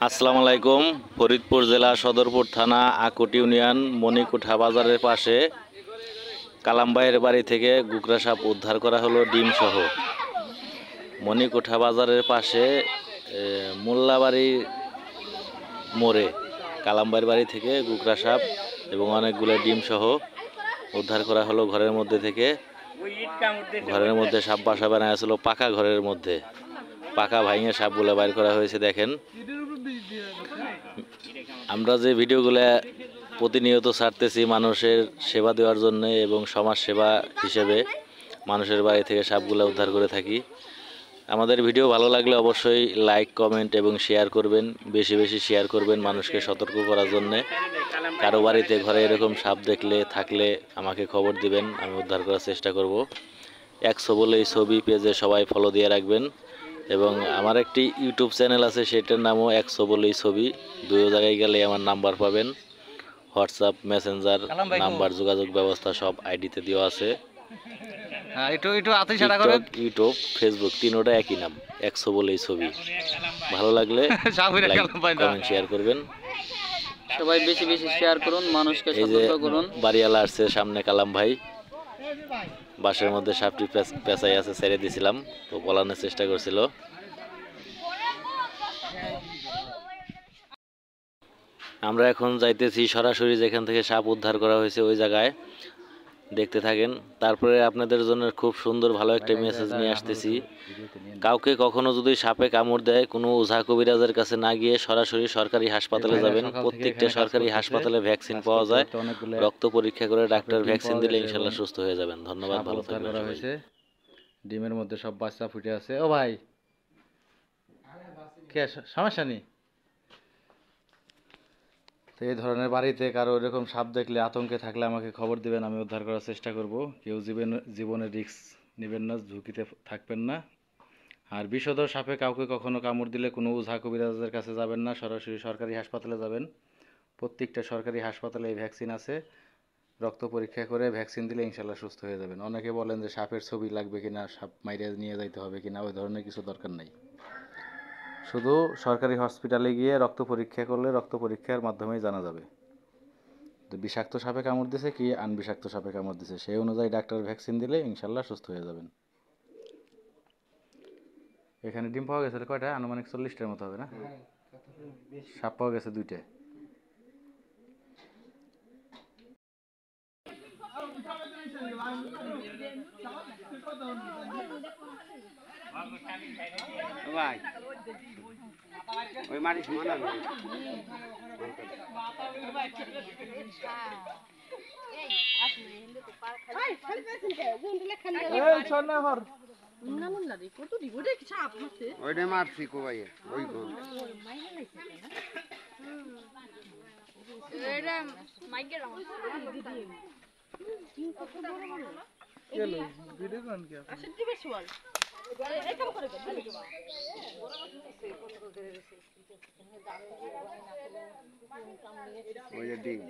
আসসালামু আলাইকুম। ফরিদপুর জেলা সদরপুর থানা আকুট ইউনিয়ন মণিকুঠা বাজারের পাশে কালামবাইয়ের বাড়ি থেকে গুকরা সাপ উদ্ধার করা হলো ডিম সহ। মণিকুঠা বাজারের পাশে মোল্লাবাড়ি মোড়ে কালামবাইয়ের বাড়ি থেকে গুকরা সাপ এবং অনেকগুলো ডিম সহ উদ্ধার করা হলো ঘরের মধ্যে থেকে। ঘরের মধ্যে সাপ বাসা বানায় ছিল পাকা ঘরের মধ্যে। পাকা ভাঙে সাপগুলো বাইর করা হয়েছে। দেখেন, আমরা যে ভিডিওগুলো প্রতিনিয়ত ছাড়তেছি মানুষের সেবা দেওয়ার জন্য এবং সমাজ সেবা হিসেবে মানুষের বাড়ি থেকে সাপগুলো উদ্ধার করে থাকি। আমাদের ভিডিও ভালো লাগলে অবশ্যই লাইক, কমেন্ট এবং শেয়ার করবেন। বেশি বেশি শেয়ার করবেন মানুষকে সতর্ক করার জন্য। কারো বাড়িতে ঘরে এরকম সাপ দেখলে থাকলে আমাকে খবর দিবেন, আমি উদ্ধার করার চেষ্টা করব। 100 বলে এই ছবি পেজে সবাই ফলো দিয়ে রাখবেন এবং আমার একটি ইউটিউব চ্যানেল আছে, সেটার নামও 100 বলেই ছবি। দুটো জায়গায় গেলে আমার নাম্বার পাবেন। হোয়াটসঅ্যাপ, মেসেঞ্জার নাম্বার, যোগাযোগ ব্যবস্থা সব আইডিতে দেওয়া আছে। টিকটক, ইউটিউব, ফেসবুক তিনোটা একই নাম, 100 বলেই ছবি। ভালো লাগলে কমেন্ট শেয়ার করবেন। সবাই বেশি বেশি শেয়ার করুন, মানুষকে সতর্ক করুন। বাড়িওয়ালা আসছে সামনে, কালাম ভাই বাসের মধ্যে সাপটি পেঁচাই আছে, ছেড়ে দিয়েছিলাম, তো পলানোর চেষ্টা করছিল। আমরা এখন যাইতেছি সরাসরি যেখান থেকে সাপ উদ্ধার করা হয়েছে ওই জায়গায়, দেখতে থাকেন। তারপরে আপনাদের জন্য খুব সুন্দর ভালো একটা মেসেজ নিয়ে আসতেছি। কাউকে কখনো যদি সাপে কামড় দেয়, কোনো ওঝা কবিরাজের কাছে না গিয়ে সরাসরি সরকারি হাসপাতালে যাবেন। প্রত্যেকটা সরকারি হাসপাতালে ভ্যাকসিন পাওয়া যায়। রক্ত পরীক্ষা করে ডাক্তার ভ্যাকসিন দিলে ইনশাল্লাহ সুস্থ হয়ে যাবেন। ধন্যবাদ, ভালো থাকবেন। ডিমের মধ্যে সব বাচ্চা ফুটে আছে। ও ভাই, কে সমস্যা নেই। তো এই ধরনের বাড়িতে কারো এরকম সাপ দেখলে, আতঙ্কে থাকলে আমাকে খবর দিবেন, আমি উদ্ধার করার চেষ্টা করব। কেউ জীবনের রিস্ক নেবেন না, ঝুঁকিতে থাকবেন না। আর বিষধর সাপে কাউকে কখনো কামড় দিলে কোনো ওঝা কবিরাজের কাছে যাবেন না, সরাসরি সরকারি হাসপাতালে যাবেন। প্রত্যেকটা সরকারি হাসপাতালে এই ভ্যাকসিন আছে। রক্ত পরীক্ষা করে ভ্যাকসিন দিলে ইনশাল্লাহ সুস্থ হয়ে যাবেন। অনেকে বলেন যে সাপের ছবি লাগবে কিনা, সাপ মাইরে নিয়ে যাইতে হবে কিনা, ওই ধরনের কিছু দরকার নাই। শুধু সরকারি হসপিটালে গিয়ে রক্ত পরীক্ষা করলে রক্ত পরীক্ষার মাধ্যমেই জানা যাবে যে বিষাক্ত সাপে কামড় দিছে কি আনবিষাক্ত সাপে কামড় দিছে। সেই অনুযায়ী ডাক্তার ভ্যাকসিন দিলে ইনশাল্লাহ সুস্থ হয়ে যাবেন। এখানে ডিম পাওয়া গেছে কয়টা? আনুমানিক 40টার মতো হবে না? সাপ পাওয়া গেছে 2টা। ভাই ওই মাটি সমান আমি ওইটা মারছি কো ভাই ওই গো এটা মাইকের আমার চলো ভিডিও কোন কি আছে দিবে সওয়াল এই কাম করে ওই ডিম